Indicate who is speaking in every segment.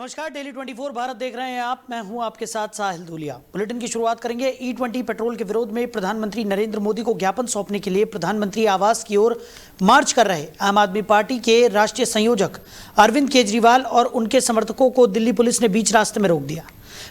Speaker 1: नमस्कार, डेली 24 भारत देख रहे हैं आप। मैं हूं आपके साथ साहिल धूलिया। बुलेटिन की शुरुआत करेंगे। E20 पेट्रोल के विरोध में प्रधानमंत्री नरेंद्र मोदी को ज्ञापन सौंपने के लिए प्रधानमंत्री आवास की ओर मार्च कर रहे आम आदमी पार्टी के राष्ट्रीय संयोजक अरविंद केजरीवाल और उनके समर्थकों को दिल्ली पुलिस ने बीच रास्ते में रोक दिया।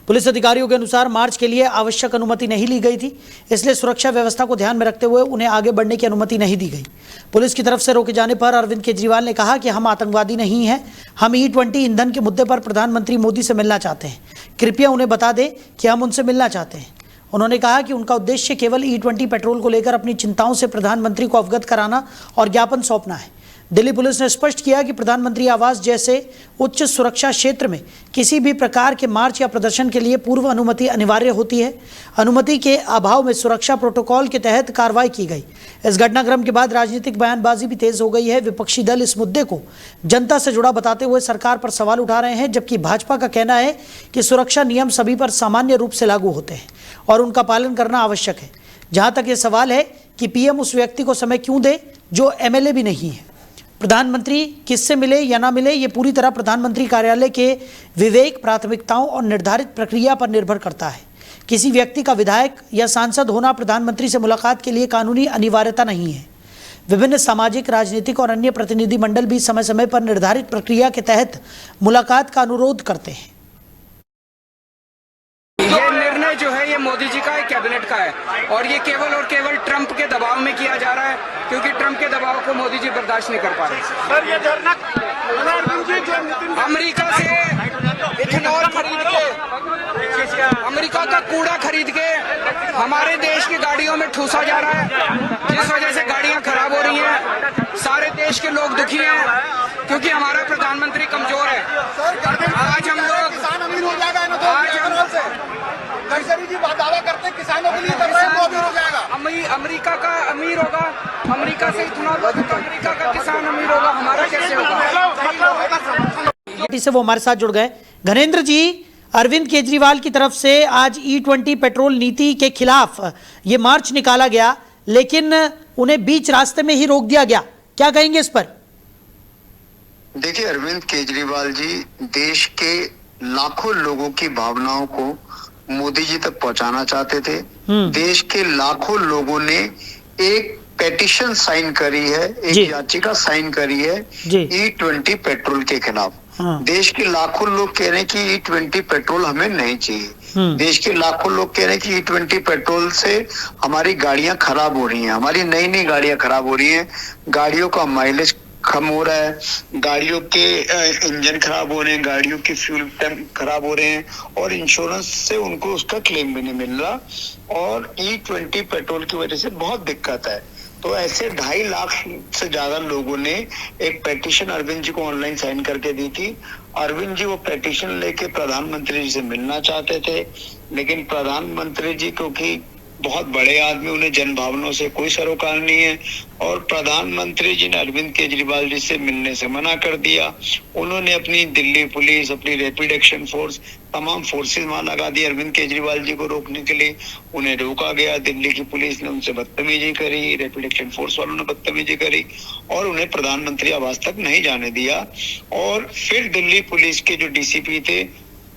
Speaker 1: पुलिस अधिकारियों के अनुसार मार्च के लिए आवश्यक अनुमति नहीं ली गई थी, इसलिए सुरक्षा व्यवस्था को ध्यान में रखते हुए उन्हें आगे बढ़ने की अनुमति नहीं दी गई। पुलिस की तरफ से रोके जाने पर अरविंद केजरीवाल ने कहा कि हम आतंकवादी नहीं हैं, हम E20 ईंधन के मुद्दे पर प्रधानमंत्री मोदी से मिलना चाहते हैं। कृपया उन्हें बता दें कि हम उनसे मिलना चाहते हैं। उन्होंने कहा कि उनका उद्देश्य केवल E20 पेट्रोल को लेकर अपनी चिंताओं से प्रधानमंत्री को अवगत कराना और ज्ञापन सौंपना है। दिल्ली पुलिस ने स्पष्ट किया कि प्रधानमंत्री आवास जैसे उच्च सुरक्षा क्षेत्र में किसी भी प्रकार के मार्च या प्रदर्शन के लिए पूर्व अनुमति अनिवार्य होती है। अनुमति के अभाव में सुरक्षा प्रोटोकॉल के तहत कार्रवाई की गई। इस घटनाक्रम के बाद राजनीतिक बयानबाजी भी तेज हो गई है। विपक्षी दल इस मुद्दे को जनता से जुड़ा बताते हुए सरकार पर सवाल उठा रहे हैं, जबकि भाजपा का कहना है कि सुरक्षा नियम सभी पर सामान्य रूप से लागू होते हैं और उनका पालन करना आवश्यक है। जहां तक ये सवाल है कि पीएम उस व्यक्ति को समय क्यों दे जो MLA भी नहीं है। प्रधानमंत्री किससे मिले या ना मिले, ये पूरी तरह प्रधानमंत्री कार्यालय के विवेक, प्राथमिकताओं और निर्धारित प्रक्रिया पर निर्भर करता है। किसी व्यक्ति का विधायक या सांसद होना प्रधानमंत्री से मुलाकात के लिए कानूनी अनिवार्यता नहीं है। विभिन्न सामाजिक, राजनीतिक और अन्य प्रतिनिधि मंडल भी समय समय पर निर्धारित प्रक्रिया के तहत मुलाकात का अनुरोध करते हैं।
Speaker 2: ये निर्णय जो है ये मोदी जी का है, कैबिनेट का है और ये केवल और केवल ट्रंप के दबाव में किया जा रहा है, क्योंकि ट्रंप के दबाव को मोदी जी बर्दाश्त नहीं कर पा रहे।
Speaker 3: सर ये धरना
Speaker 2: अमेरिका से इथेनॉल खरीद के, अमेरिका का कूड़ा खरीद के हमारे देश की गाड़ियों में ठूसा जा रहा है, जिस वजह से गाड़ियां खराब हो रही हैं। सारे देश के लोग दुखी हैं क्योंकि हमारा प्रधानमंत्री कमजोर है। आज हम लोग
Speaker 3: गडकरी जी दावा करते हैं किसानों के लिए अमीर हो जाएगा।
Speaker 2: अमेरिका का अमीर होगा, अमेरिका से इथेनॉल होगा तो अमेरिका का किसान अमीर होगा, हमारा कैसे होगा।
Speaker 1: से वो हमारे साथ जुड़ गए। घनेंद्र जी, अरविंद केजरीवाल की तरफ से आज E20 पेट्रोल नीति के खिलाफ ये मार्च निकाला गया, लेकिन उन्हें बीच रास्ते में ही रोक दिया गया। क्या कहेंगे इस पर?
Speaker 4: देखिए, अरविंद केजरीवाल जी देश के लाखों लोगों की भावनाओं को मोदी जी तक पहुंचाना चाहते थे। देश के लाखों लोगों ने एक पेटिशन साइन करी है, एक याचिका साइन करी है E20 पेट्रोल के खिलाफ। देश के लाखों लोग कह रहे हैं कि E20 पेट्रोल हमें नहीं चाहिए। देश के लाखों लोग कह रहे हैं कि E20 पेट्रोल से हमारी गाड़ियां खराब हो रही हैं, हमारी नई नई गाड़ियां खराब हो रही हैं, गाड़ियों का माइलेज कम हो रहा है, गाड़ियों के इंजन खराब हो रहे हैं, गाड़ियों के फ्यूल टैंक खराब हो रहे हैं और इंश्योरेंस से उनको उसका क्लेम भी नहीं मिल रहा और E20 पेट्रोल की वजह से बहुत दिक्कत है। तो ऐसे 2.5 लाख से ज्यादा लोगों ने एक पेटिशन अरविंद जी को ऑनलाइन साइन करके दी थी। अरविंद जी वो पेटिशन लेके प्रधानमंत्री जी से मिलना चाहते थे, लेकिन प्रधानमंत्री जी क्योंकि बहुत बड़े आदमी, उन्हें जनभावनाओं से कोई सरोकार नहीं है और प्रधानमंत्री जी ने अरविंद केजरीवाल जी से मिलने से मना कर दिया। उन्होंने अपनी दिल्ली पुलिस, अपनी रैपिड एक्शन फोर्स, तमाम फोर्सेस वहां लगा दी अरविंद केजरीवाल जी को रोकने के लिए। उन्हें रोका गया, दिल्ली की पुलिस ने उनसे बदतमीजी करी, रैपिड एक्शन फोर्स वालों ने बदतमीजी करी और उन्हें प्रधानमंत्री आवास तक नहीं जाने दिया। और फिर दिल्ली पुलिस के जो DCP थे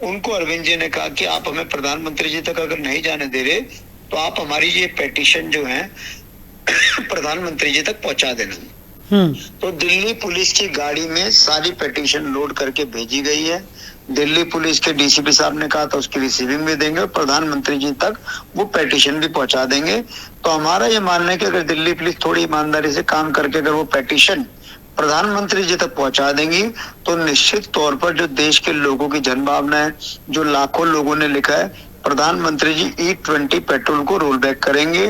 Speaker 4: उनको अरविंद जी ने कहा कि आप हमें प्रधानमंत्री जी तक अगर नहीं जाने दे रहे तो आप हमारी ये पेटिशन जो है प्रधानमंत्री जी तक पहुंचा देना। तो दिल्ली पुलिस की गाड़ी में सारी पेटिशन लोड करके भेजी गई है। दिल्ली पुलिस के DCP साहब ने कहा था उसकी रिसीविंग भी देंगे और प्रधानमंत्री जी तक वो पेटिशन भी पहुंचा देंगे। तो हमारा ये मानना है कि अगर दिल्ली पुलिस थोड़ी ईमानदारी से काम करके अगर वो पेटिशन प्रधानमंत्री जी तक पहुंचा देंगी तो निश्चित तौर पर जो देश के लोगों की जनभावना है, जो लाखों लोगों ने लिखा है, प्रधानमंत्री जी E20 पेट्रोल को रोल बैक करेंगे।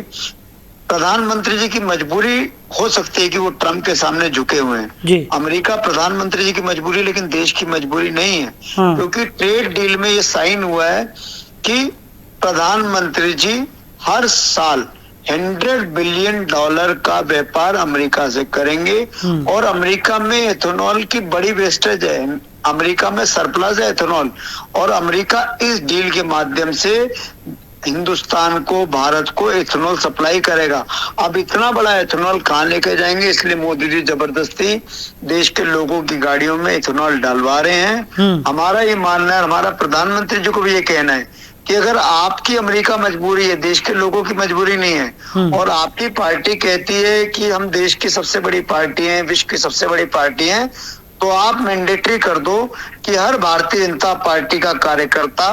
Speaker 4: प्रधानमंत्री जी की मजबूरी हो सकती है कि वो ट्रंप के सामने झुके हुए हैं। अमेरिका प्रधानमंत्री जी की मजबूरी, लेकिन देश की मजबूरी नहीं है। क्योंकि ट्रेड डील में ये साइन हुआ है कि प्रधानमंत्री जी हर साल $100 बिलियन का व्यापार अमेरिका से करेंगे और अमेरिका में एथेनॉल की बड़ी वेस्टेज है, अमेरिका में सरप्लस है एथेनॉल और अमेरिका इस डील के माध्यम से हिंदुस्तान को, भारत को इथेनॉल सप्लाई करेगा। अब इतना बड़ा इथेनॉल कहाँ लेके जाएंगे, इसलिए मोदी जी जबरदस्ती देश के लोगों की गाड़ियों में इथेनॉल डलवा रहे हैं। हमारा ये मानना है, हमारा प्रधानमंत्री जी को भी ये कहना है कि अगर आपकी अमेरिका मजबूरी है, देश के लोगों की मजबूरी नहीं है, और आपकी पार्टी कहती है कि हम देश की सबसे बड़ी पार्टी हैं, विश्व की सबसे बड़ी पार्टी हैं, तो आप मैंडेटरी कर दो कि हर भारतीय जनता पार्टी का कार्यकर्ता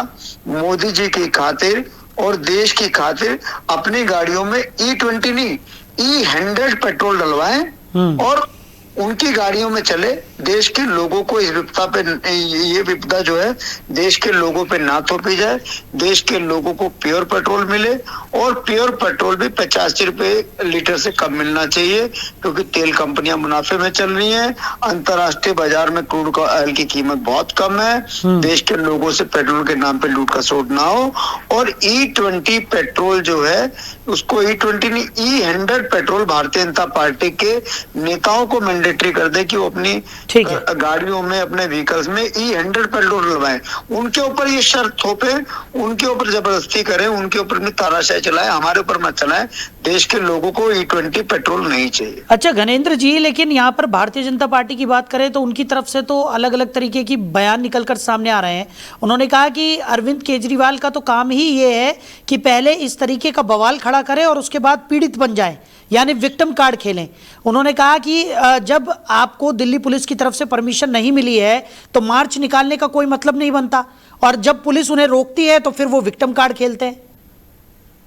Speaker 4: मोदी जी की खातिर और देश की खातिर अपनी गाड़ियों में E20 नहीं, E100 पेट्रोल डलवाएं और उनकी गाड़ियों में चले। देश के लोगों को इस विपदा पे, ये विपदा जो है देश के लोगों पे ना थोपी जाए, देश के लोगों को प्योर पेट्रोल मिले, और प्योर पेट्रोल भी 85 रुपए लीटर से कम मिलना चाहिए, क्योंकि तेल कंपनियां मुनाफे में चल रही हैं। अंतर्राष्ट्रीय बाजार में क्रूड ऑयल की कीमत बहुत कम है। देश के लोगों से पेट्रोल के नाम पे लूट खसोट ना हो। और E20 पेट्रोल जो है उसको E20 नहीं, E100 petrol Bharatiya Janata party के नेताओं को मैंडेटरी कर दे कि वो अपनी गाड़ियों में, अपने व्हीकल्स में E100 पेट्रोल डलवाएं। उनके ऊपर ये शर्त थोपे, उनके ऊपर जबरदस्ती करें, उनके ऊपर भी तानाशाही चलाए, हमारे ऊपर मत चलाएं। देश के लोगों को E20 पेट्रोल नहीं चाहिए।
Speaker 1: अच्छा गणेंद्र जी, लेकिन यहाँ पर भारतीय जनता पार्टी की बात करें तो उनकी तरफ से तो अलग अलग तरीके की बयान निकलकर सामने आ रहे हैं। उन्होंने कहा कि अरविंद केजरीवाल का तो काम ही ये है कि पहले इस तरीके का बवाल खड़ा करें और उसके बाद पीड़ित बन जाएं, यानी विक्टिम कार्ड खेलें। उन्होंने कहा कि जब आपको दिल्ली पुलिस की तरफ से परमिशन नहीं मिली है तो मार्च निकालने का कोई मतलब नहीं बनता, और जब पुलिस उन्हें रोकती है तो फिर वो विक्टिम कार्ड खेलते हैं।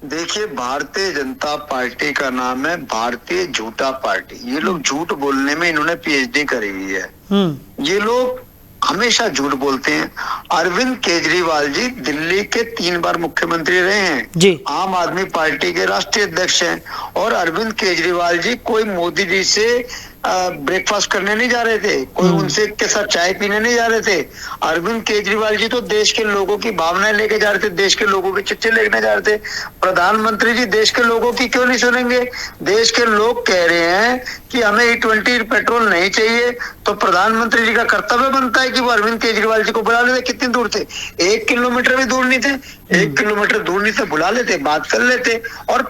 Speaker 4: देखिए, भारतीय जनता पार्टी का नाम है भारतीय झूठा पार्टी। ये लोग झूठ बोलने में इन्होंने PhD करी हुई है। ये लोग हमेशा झूठ बोलते हैं। अरविंद केजरीवाल जी दिल्ली के 3 बार मुख्यमंत्री रहे हैं
Speaker 1: जी,
Speaker 4: आम आदमी पार्टी के राष्ट्रीय अध्यक्ष हैं, और अरविंद केजरीवाल जी कोई मोदी जी से ब्रेकफास्ट करने नहीं जा रहे थे, कोई उनसे के साथ चाय पीने नहीं जा रहे थे। अरविंद केजरीवाल जी तो देश के लोगों की भावनाएं लेके जा रहे थे, देश के लोगों के चिट्ठी लेके जा रहे थे। प्रधानमंत्री जी देश के लोगों की क्यों नहीं सुनेंगे? देश के लोग कह रहे हैं कि हमें E20 पेट्रोल नहीं चाहिए, तो प्रधानमंत्री जी का कर्तव्य बनता है कि वो अरविंद केजरीवाल जी को बुला लेते। कितनी दूर थे? 1 किलोमीटर भी दूर नहीं थे, 1 किलोमीटर दूर नहीं थे, बुला लेते, बात कर लेते। और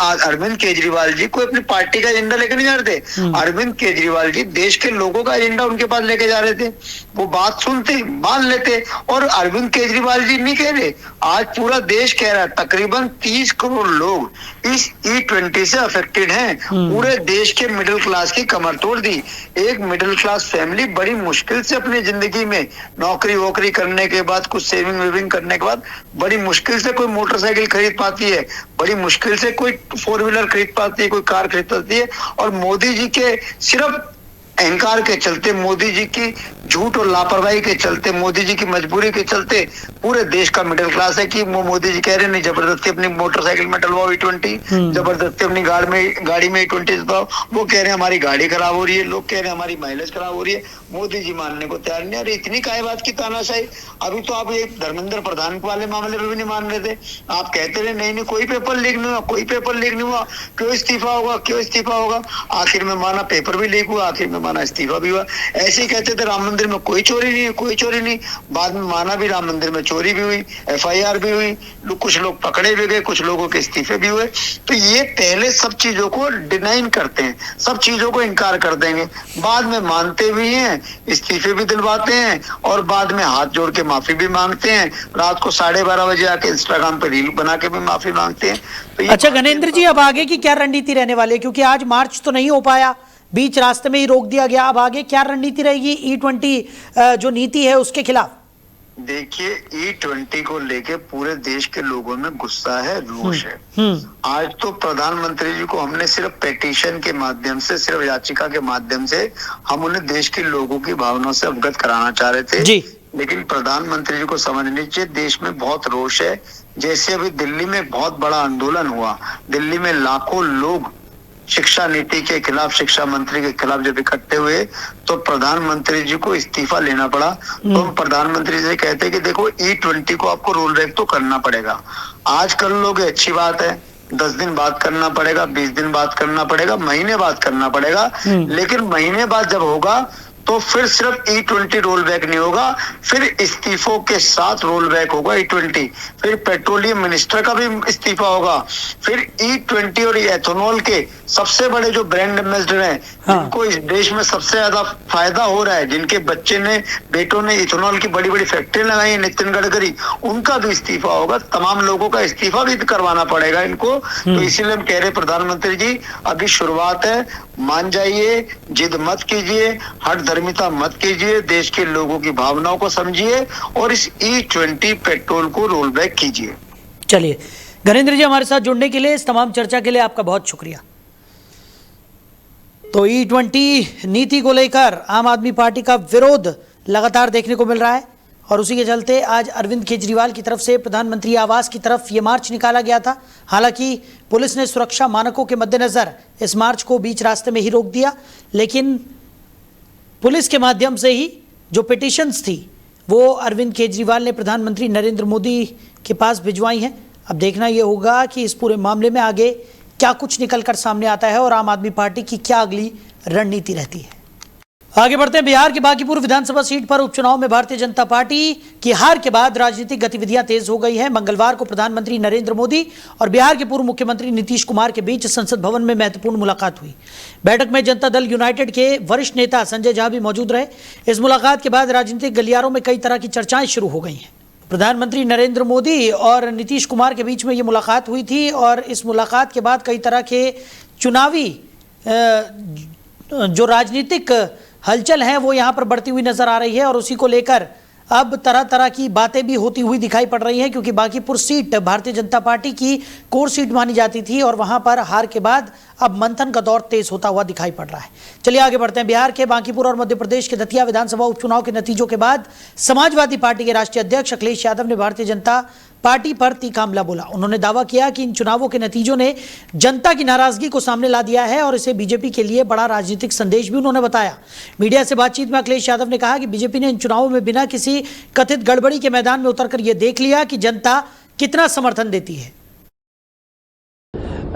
Speaker 4: अरविंद केजरीवाल जी कोई अपनी पार्टी का एजेंडा लेकर नहीं जा रहे थे। अरविंद केजरीवाल जी देश के लोगों का एजेंडा उनके पास लेके जा रहे थे। वो बात सुनते, मान लेते। और अरविंद केजरीवाल जी नहीं कह रहे, आज पूरा देश कह रहा है। तकरीबन 30 करोड़ लोग इस E20 से अफेक्टेड हैं। पूरे देश के मिडिल क्लास की कमर तोड़ दी। एक मिडिल क्लास फैमिली बड़ी मुश्किल से अपनी जिंदगी में नौकरी वोकरी करने के बाद, कुछ सेविंग वेविंग करने के बाद, बड़ी मुश्किल से कोई मोटरसाइकिल खरीद पाती है, बड़ी मुश्किल से कोई 4 व्हीलर खरीद पाती है, कोई कार खरीद पाती है। और मोदी जी के सिर्फ अहंकार के चलते, मोदी जी की झूठ और लापरवाही के चलते, मोदी जी की मजबूरी के चलते पूरे देश का मिडिल क्लास है कि वो मोदी जी कह रहे नहीं, जबरदस्ती अपनी मोटरसाइकिल में डलवाओ E20, जबरदस्ती अपनी गाड़ी में E20 डलवाओ। वो कह रहे हैं हमारी गाड़ी खराब हो रही है, लोग कह रहे हैं हमारी माइलेज खराब हो रही है। मोदी जी मानने को तैयार नहीं। अरे इतनी काय बात की तानाशाही? अभी तो आप ये धर्मेंद्र प्रधान वाले मामले में भी नहीं मान रहे थे। आप कहते रहे नहीं कोई पेपर लीक नहीं हुआ, कोई पेपर लीक नहीं हुआ, क्यों इस्तीफा होगा, क्यों इस्तीफा होगा? आखिर में माना पेपर भी लीक हुआ, आखिर में माना इस्तीफा भी हुआ। ऐसे ही कहते थे राम मंदिर में कोई चोरी नहीं है, कोई चोरी नहीं। बाद में माना भी राम मंदिर में चोरी भी हुई, FIR भी हुई, कुछ लोग पकड़े भी गए, कुछ लोगों के इस्तीफे भी हुए। तो ये पहले सब चीजों को डिनाइन करते हैं, सब चीजों को इनकार कर देंगे, बाद में मानते भी हैं, इस्तीफे भी दिलवाते हैं, और बाद में हाथ जोड़ के माफी भी मांगते हैं। रात को 12:30 बजे आके इंस्टाग्राम पे रील बना के भी माफी मांगते हैं। तो
Speaker 1: अच्छा गणेंद्र जी, अब आगे की क्या रणनीति रहने वाली है? क्योंकि आज मार्च तो नहीं हो पाया, बीच रास्ते में ही रोक दिया गया। अब आगे क्या रणनीति रहेगी E20 जो नीति है उसके खिलाफ?
Speaker 4: देखिए, E20 को लेके पूरे देश के लोगों में गुस्सा है, रोष है। आज तो प्रधानमंत्री जी को हमने सिर्फ पेटिशन के माध्यम से, सिर्फ याचिका के माध्यम से हम उन्हें देश के लोगों की भावनाओं से अवगत कराना चाह रहे थे जी। लेकिन प्रधानमंत्री जी को समझनी चाहिए देश में बहुत रोष है। जैसे अभी दिल्ली में बहुत बड़ा आंदोलन हुआ, दिल्ली में लाखों लोग शिक्षा नीति के खिलाफ, शिक्षा मंत्री के खिलाफ जब इकट्ठे हुए तो प्रधानमंत्री जी को इस्तीफा लेना पड़ा। तो हम प्रधानमंत्री जी से कहते हैं कि देखो E20 को आपको रूल ब्रेक तो करना पड़ेगा। आज कर लोगे अच्छी बात है, 10 दिन बाद करना पड़ेगा, 20 दिन बाद करना पड़ेगा, महीने बाद करना पड़ेगा। लेकिन महीने बाद जब होगा तो फिर सिर्फ E20 रोल बैक नहीं होगा, फिर इस्तीफों के साथ रोल बैक होगा E20, फिर पेट्रोलियम मिनिस्टर का भी इस्तीफा होगा, फिर E20 और एथेनॉल के सबसे बड़े जो ब्रांड एम्बेसडर हैं, जिनको इस देश में सबसे ज्यादा फायदा हो रहा है, जिनके बेटों ने इथेनॉल की बड़ी बड़ी फैक्ट्री लगाई है, नितिन गडकरी, उनका भी इस्तीफा होगा। तमाम लोगों का इस्तीफा भी करवाना पड़ेगा इनको। तो इसीलिए हम कह रहे प्रधानमंत्री जी, अभी शुरुआत है, मान जाइए, जिद मत कीजिए, हट धर्मिता मत कीजिए, देश के लोगों की भावनाओं को समझिए और इस E20 पेट्रोल को रोल बैक कीजिए।
Speaker 1: चलिए गणेंद्र जी, हमारे साथ जुड़ने के लिए, इस तमाम चर्चा के लिए आपका बहुत शुक्रिया। तो E20 नीति को लेकर आम आदमी पार्टी का विरोध लगातार देखने को मिल रहा है और उसी के चलते आज अरविंद केजरीवाल की तरफ से प्रधानमंत्री आवास की तरफ ये मार्च निकाला गया था। हालांकि पुलिस ने सुरक्षा मानकों के मद्देनजर इस मार्च को बीच रास्ते में ही रोक दिया, लेकिन पुलिस के माध्यम से ही जो पिटीशंस थी वो अरविंद केजरीवाल ने प्रधानमंत्री नरेंद्र मोदी के पास भिजवाई हैं। अब देखना ये होगा कि इस पूरे मामले में आगे क्या कुछ निकलकर सामने आता है और आम आदमी पार्टी की क्या अगली रणनीति रहती है। आगे बढ़ते हैं। बिहार की बांकीपुर विधानसभा सीट पर उपचुनाव में भारतीय जनता पार्टी की हार के बाद राजनीतिक गतिविधियां तेज हो गई हैं। मंगलवार को प्रधानमंत्री नरेंद्र मोदी और बिहार के पूर्व मुख्यमंत्री नीतीश कुमार के बीच संसद भवन में महत्वपूर्ण मुलाकात हुई। बैठक में जनता दल यूनाइटेड के वरिष्ठ नेता संजय झा भी मौजूद रहे। इस मुलाकात के बाद राजनीतिक गलियारों में कई तरह की चर्चाएं शुरू हो गई हैं। प्रधानमंत्री नरेंद्र मोदी और नीतीश कुमार के बीच में ये मुलाकात हुई थी और इस मुलाकात के बाद कई तरह के चुनावी जो राजनीतिक हलचल है वो यहाँ पर बढ़ती हुई नजर आ रही है और उसी को लेकर अब तरह तरह की बातें भी होती हुई दिखाई पड़ रही हैं, क्योंकि बांकीपुर सीट भारतीय जनता पार्टी की कोर सीट मानी जाती थी और वहां पर हार के बाद अब मंथन का दौर तेज होता हुआ दिखाई पड़ रहा है। चलिए आगे बढ़ते हैं। बिहार के बांकीपुर और मध्य प्रदेश के दतिया विधानसभा उपचुनाव के नतीजों के बाद समाजवादी पार्टी के राष्ट्रीय अध्यक्ष अखिलेश यादव ने भारतीय जनता पार्टी पर तीखा हमला बोला। उन्होंने दावा किया कि इन चुनावों के नतीजों ने जनता की नाराजगी को सामने ला दिया है और इसे बीजेपी के लिए बड़ा राजनीतिक संदेश भी उन्होंने बताया। मीडिया से बातचीत में अखिलेश यादव ने कहा कि बीजेपी ने इन चुनावों में बिना किसी कथित गड़बड़ी के मैदान में उतरकर यह देख लिया कि जनता कितना समर्थन देती है।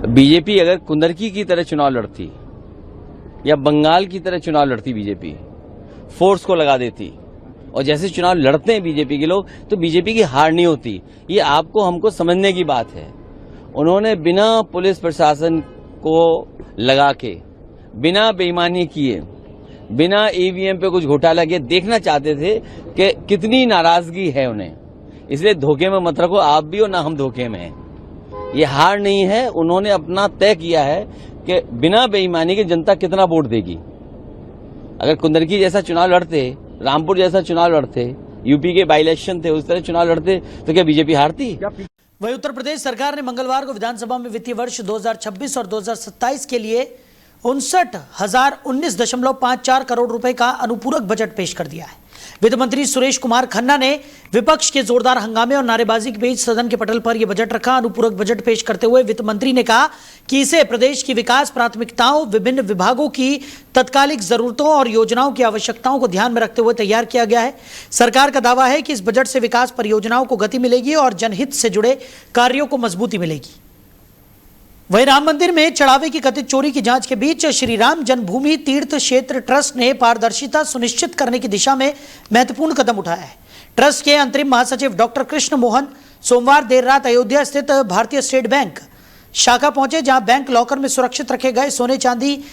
Speaker 5: बीजेपी अगर कुंदरकी की तरह चुनाव लड़ती या बंगाल की तरह चुनाव लड़ती, बीजेपी फोर्स को लगा देती और जैसे चुनाव लड़ते हैं बीजेपी के लोग, तो बीजेपी की हार नहीं होती। ये आपको हमको समझने की बात है। उन्होंने बिना पुलिस प्रशासन को लगा के, बिना बेईमानी किए, बिना ईवीएम पे कुछ घोटाला किए देखना चाहते थे कि कितनी नाराजगी है उन्हें। इसलिए धोखे में मत रखो आप भी, और ना हम धोखे में हैं। ये हार नहीं है। उन्होंने अपना तय किया है कि बिना बेईमानी के जनता कितना वोट देगी। अगर कुंदरकी जैसा चुनाव लड़ते, रामपुर जैसा चुनाव लड़ते, यूपी के बाई इलेक्शन थे उस तरह चुनाव लड़ते, तो क्या बीजेपी हारती?
Speaker 1: वहीं उत्तर प्रदेश सरकार ने मंगलवार को विधानसभा में वित्तीय वर्ष 2026 और 2027 के लिए 59,019.54 करोड़ रुपए का अनुपूरक बजट पेश कर दिया है। वित्त मंत्री सुरेश कुमार खन्ना ने विपक्ष के जोरदार हंगामे और नारेबाजी के बीच सदन के पटल पर यह बजट रखा। अनुपूरक बजट पेश करते हुए वित्त मंत्री ने कहा कि इसे प्रदेश की विकास प्राथमिकताओं, विभिन्न विभागों की तत्कालिक जरूरतों और योजनाओं की आवश्यकताओं को ध्यान में रखते हुए तैयार किया गया है। सरकार का दावा है कि इस बजट से विकास परियोजनाओं को गति मिलेगी और जनहित से जुड़े कार्यों को मजबूती मिलेगी। वहीं राम मंदिर में चढ़ावे की कथित चोरी की जांच के बीच श्री राम जन्मभूमि तीर्थ क्षेत्र ट्रस्ट ने पारदर्शिता सुनिश्चित करने की दिशा में महत्वपूर्ण कदम उठाया है। ट्रस्ट के अंतरिम महासचिव डॉक्टर कृष्ण मोहन सोमवार देर रात अयोध्या स्थित भारतीय स्टेट बैंक शाखा पहुंचे, जहां बैंक लॉकर में सुरक्षित रखे गए सोने, चांदी,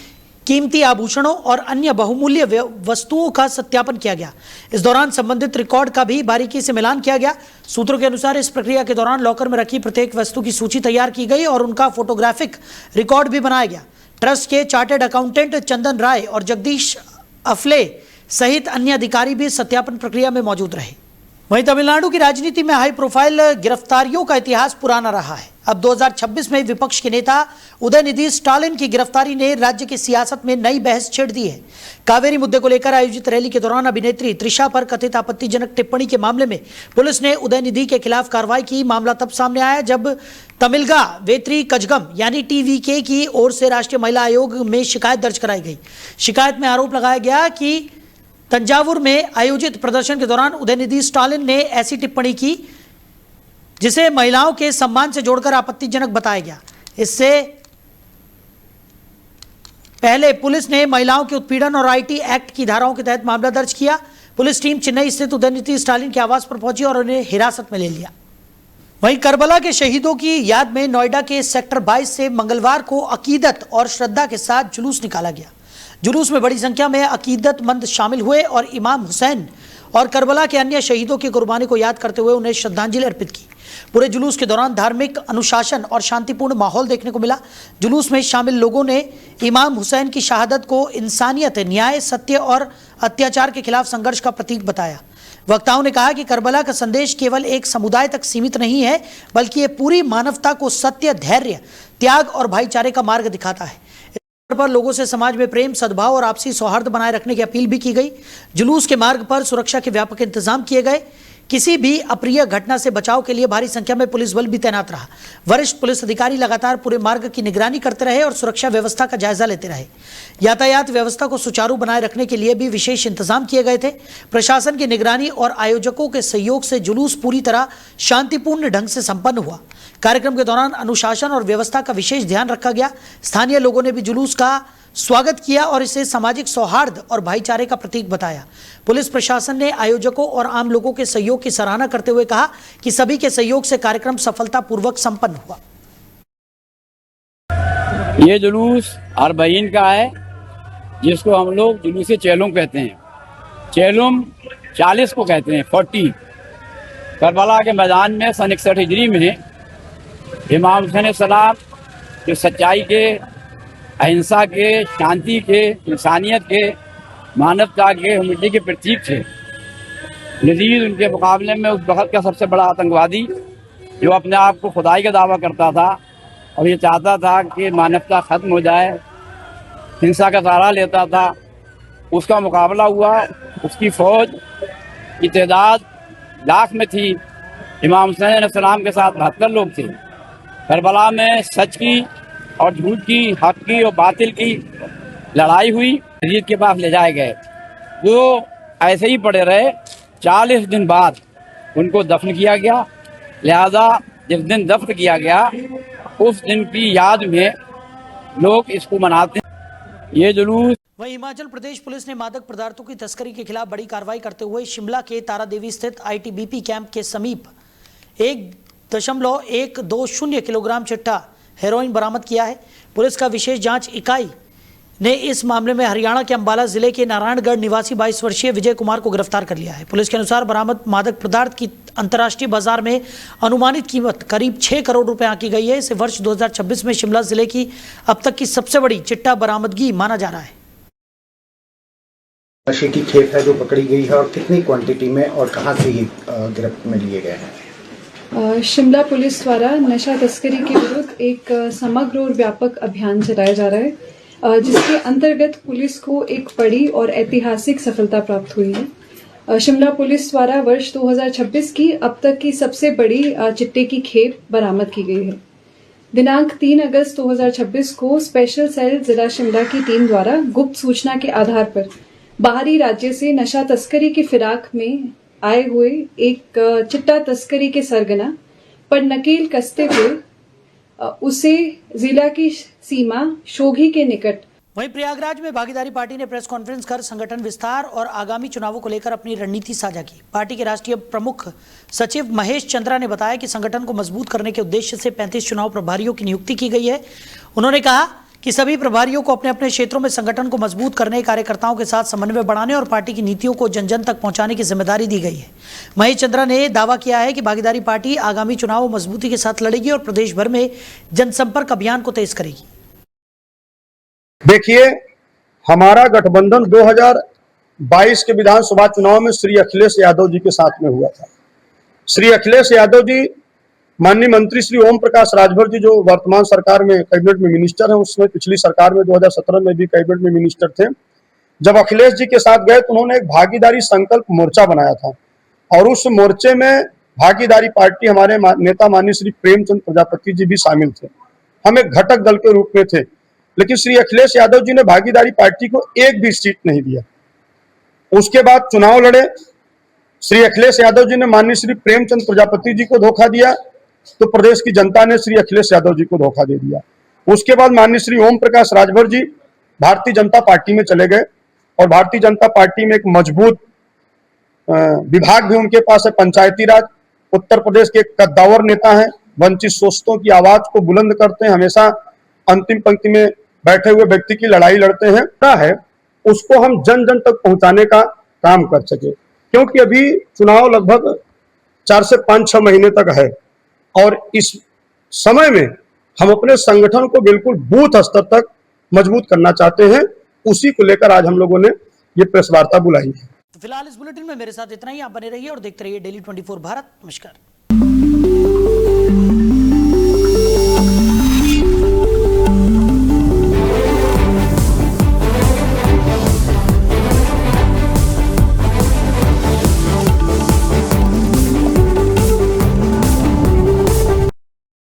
Speaker 1: कीमती आभूषणों और अन्य बहुमूल्य वस्तुओं का सत्यापन किया गया। इस दौरान संबंधित रिकॉर्ड का भी बारीकी से मिलान किया गया। सूत्रों के अनुसार इस प्रक्रिया के दौरान लॉकर में रखी प्रत्येक वस्तु की सूची तैयार की गई और उनका फोटोग्राफिक रिकॉर्ड भी बनाया गया। ट्रस्ट के चार्टर्ड अकाउंटेंट चंदन राय और जगदीश अफले सहित अन्य अधिकारी भी सत्यापन प्रक्रिया में मौजूद रहे। वहीं तमिलनाडु की राजनीति में हाई प्रोफाइल गिरफ्तारियों का इतिहास पुराना रहा है। अब 2026 में विपक्ष के नेता उदयनिधि स्टालिन की गिरफ्तारी ने राज्य की सियासत में नई बहस छेड़ दी है। कावेरी मुद्दे को लेकर आयोजित रैली के दौरान अभिनेत्री त्रिशा पर कथित आपत्तिजनक टिप्पणी के मामले में पुलिस ने उदयनिधि के खिलाफ कार्रवाई की। मामला तब सामने आया जब तमिलगा वेत्री कजगम यानी TVK की ओर से राष्ट्रीय महिला आयोग में शिकायत दर्ज कराई गई। शिकायत में आरोप लगाया गया कि तंजावुर में आयोजित प्रदर्शन के दौरान उदयनिधि स्टालिन ने ऐसी टिप्पणी की जिसे महिलाओं के सम्मान से जोड़कर आपत्तिजनक बताया गया। इससे पहले पुलिस ने महिलाओं के उत्पीड़न और आईटी एक्ट की धाराओं के तहत मामला दर्ज किया। पुलिस टीम चेन्नई स्थित उदयनिधि स्टालिन के आवास पर पहुंची और उन्हें हिरासत में ले लिया। वहीं करबला के शहीदों की याद में नोएडा के सेक्टर 22 से मंगलवार को अकीदत और श्रद्धा के साथ जुलूस निकाला गया। जुलूस में बड़ी संख्या में अकीदतमंद शामिल हुए और इमाम हुसैन और करबला के अन्य शहीदों की कुर्बानी को याद करते हुए उन्हें श्रद्धांजलि अर्पित की। पूरे जुलूस के दौरान धार्मिक अनुशासन और शांतिपूर्ण माहौल देखने को मिला। जुलूस में शामिल लोगों ने इमाम हुसैन की शहादत को इंसानियत, न्याय, सत्य और अत्याचार के खिलाफ संघर्ष का प्रतीक बताया। वक्ताओं ने कहा कि करबला का संदेश केवल एक समुदाय तक सीमित नहीं है, बल्कि ये पूरी मानवता को सत्य, धैर्य, त्याग और भाईचारे का मार्ग दिखाता है। इस पर लोगों से समाज में प्रेम, सद्भाव और आपसी सौहार्द बनाए रखने की अपील भी की गई। जुलूस के मार्ग पर सुरक्षा के व्यापक इंतजाम किए गए। किसी भी अप्रिय घटना से बचाव के लिए भारी संख्या में पुलिस बल भी तैनात रहा। वरिष्ठ पुलिस अधिकारी लगातार पूरे मार्ग की निगरानी करते रहे और सुरक्षा व्यवस्था का जायजा लेते रहे। यातायात व्यवस्था को सुचारू बनाए रखने के लिए भी विशेष इंतजाम किए गए थे। प्रशासन की निगरानी और आयोजकों के सहयोग से जुलूस पूरी तरह शांतिपूर्ण ढंग से संपन्न हुआ। कार्यक्रम के दौरान अनुशासन और व्यवस्था का विशेष ध्यान रखा गया। स्थानीय लोगों ने भी जुलूस का स्वागत किया और इसे सामाजिक सौहार्द और भाईचारे का प्रतीक बताया। पुलिस प्रशासन ने आयोजकों और आम लोगों के सहयोग की सराहना करते हुए कहा कि सभी के सहयोग से कार्यक्रम सफलतापूर्वक संपन्न हुआ।
Speaker 6: ये जुलूस अरबईन का है, जिसको हम लोग जुलूस चेलुम कहते हैं। चेलुम 40 को कहते हैं, 40। करबला के मैदान में सन 61 हिजरी में इमाम हुसैन सलाम जो सच्चाई के, अहिंसा के, शांति के, इंसानियत के, मानवता के, ह्यूमैनिटी के प्रतीक थे। यजीद उनके मुकाबले में उस वक्त का सबसे बड़ा आतंकवादी, जो अपने आप को खुदाई का दावा करता था और ये चाहता था कि मानवता ख़त्म हो जाए, हिंसा का सहारा लेता था। उसका मुकाबला हुआ। उसकी फ़ौज की तादाद लाख में थी। इमाम हुसैन सलाम के साथ 72 लोग थे। करबला में सच की और झूठ की, हक की और बातिल की लड़ाई हुई। यजीद के पास ले जाए गए। वो ऐसे ही पड़े रहे। 40 दिन बाद उनको दफन किया गया। लिहाजा जिस दिन दफन किया गया, उस दिन की याद में लोग इसको मनाते हैं। ये जुलूस।
Speaker 1: वहीं हिमाचल प्रदेश पुलिस ने मादक पदार्थों की तस्करी के खिलाफ बड़ी कार्रवाई करते हुए शिमला के तारादेवी स्थित ITBP कैंप के समीप 1.120 किलोग्राम चिट्टा हेरोइन बरामद किया है। पुलिस का विशेष जांच इकाई ने इस मामले में हरियाणा के अंबाला जिले के नारायणगढ़ निवासी 22 वर्षीय विजय कुमार को गिरफ्तार कर लिया है। पुलिस के अनुसार बरामद मादक पदार्थ की अंतर्राष्ट्रीय बाजार में अनुमानित कीमत करीब 6 करोड़ रुपए आंकी गई है। इसे वर्ष 2026 में शिमला जिले की अब तक की सबसे बड़ी चिट्टा बरामदगी माना जा रहा है।
Speaker 7: नशे की खेप है जो पकड़ी गई है और कितनी क्वांटिटी में और कहां से ये गिरफ्त में लिए गए हैं?
Speaker 8: शिमला पुलिस द्वारा नशा तस्करी के विरुद्ध एक समग्र और व्यापक अभियान चलाया जा रहा है, जिसके अंतर्गत पुलिस को एक बड़ी और ऐतिहासिक सफलता प्राप्त हुई है। शिमला पुलिस द्वारा वर्ष 2026 की अब तक की सबसे बड़ी चिट्टे की खेप बरामद की गई है। दिनांक 3 अगस्त 2026 को स्पेशल सेल जिला शिमला की टीम द्वारा गुप्त सूचना के आधार पर बाहरी राज्य से नशा तस्करी की फिराक में आए हुए एक चिट्टा तस्करी के सरगना पर नकेल कसते हुए उसे जिला की सीमा शोघी के निकट।
Speaker 1: वहीं प्रयागराज में भागीदारी पार्टी ने प्रेस कॉन्फ्रेंस कर संगठन विस्तार और आगामी चुनावों को लेकर अपनी रणनीति साझा की। पार्टी के राष्ट्रीय प्रमुख सचिव महेश चंद्रा ने बताया कि संगठन को मजबूत करने के उद्देश्य से 35 चुनाव प्रभारियों की नियुक्ति की गई है। उन्होंने कहा कि सभी प्रभारियों को अपने अपने क्षेत्रों में संगठन को मजबूत करने, कार्यकर्ताओं के साथ समन्वय बढ़ाने और पार्टी की नीतियों को जन जन तक पहुंचाने की जिम्मेदारी दी गई है। महेश चंद्रा ने दावा किया है कि भागीदारी पार्टी आगामी चुनाव मजबूती के साथ लड़ेगी और प्रदेश भर में जनसंपर्क अभियान को तेज करेगी।
Speaker 3: देखिए, हमारा गठबंधन 2022 के विधानसभा चुनाव में श्री अखिलेश यादव जी के साथ में हुआ था। श्री अखिलेश यादव जी, माननीय मंत्री श्री ओम प्रकाश राजभर जी, जो वर्तमान सरकार में कैबिनेट में मिनिस्टर हैं, उसमें पिछली सरकार में 2017 में भी कैबिनेट में मिनिस्टर थे। जब अखिलेश जी के साथ गए तो उन्होंने एक भागीदारी संकल्प मोर्चा बनाया था और उस मोर्चे में भागीदारी पार्टी हमारे नेता माननीय श्री प्रेमचंद प्रजापति जी भी शामिल थे। हम एक घटक दल के रूप में थे, लेकिन श्री अखिलेश यादव जी ने भागीदारी पार्टी को एक भी सीट नहीं दिया। उसके बाद चुनाव लड़े। श्री अखिलेश यादव जी ने माननीय श्री प्रेमचंद प्रजापति जी को धोखा दिया, तो प्रदेश की जनता ने श्री अखिलेश यादव जी को धोखा दे दिया। उसके बाद माननीय श्री ओम प्रकाश राजभर जी भारतीय जनता पार्टी में चले गए और भारतीय जनता पार्टी में एक मजबूत विभाग भी उनके पास है, पंचायती राज। उत्तर प्रदेश के एक कद्दावर नेता हैं, वंचित शोषितों की आवाज को बुलंद करते हैं, हमेशा अंतिम पंक्ति में बैठे हुए व्यक्ति की लड़ाई लड़ते हैं। क्या है उसको हम जन जन तक पहुंचाने का काम कर सके, क्योंकि अभी चुनाव लगभग 4 से 5-6 महीने तक है और इस समय में हम अपने संगठन को बिल्कुल बूथ स्तर तक मजबूत करना चाहते हैं। उसी को लेकर आज हम लोगों ने ये प्रेस वार्ता बुलाई है।
Speaker 1: तो फिलहाल इस बुलेटिन में मेरे साथ इतना ही। आप बने रहिए और देखते रहिए डेली 24 भारत। नमस्कार।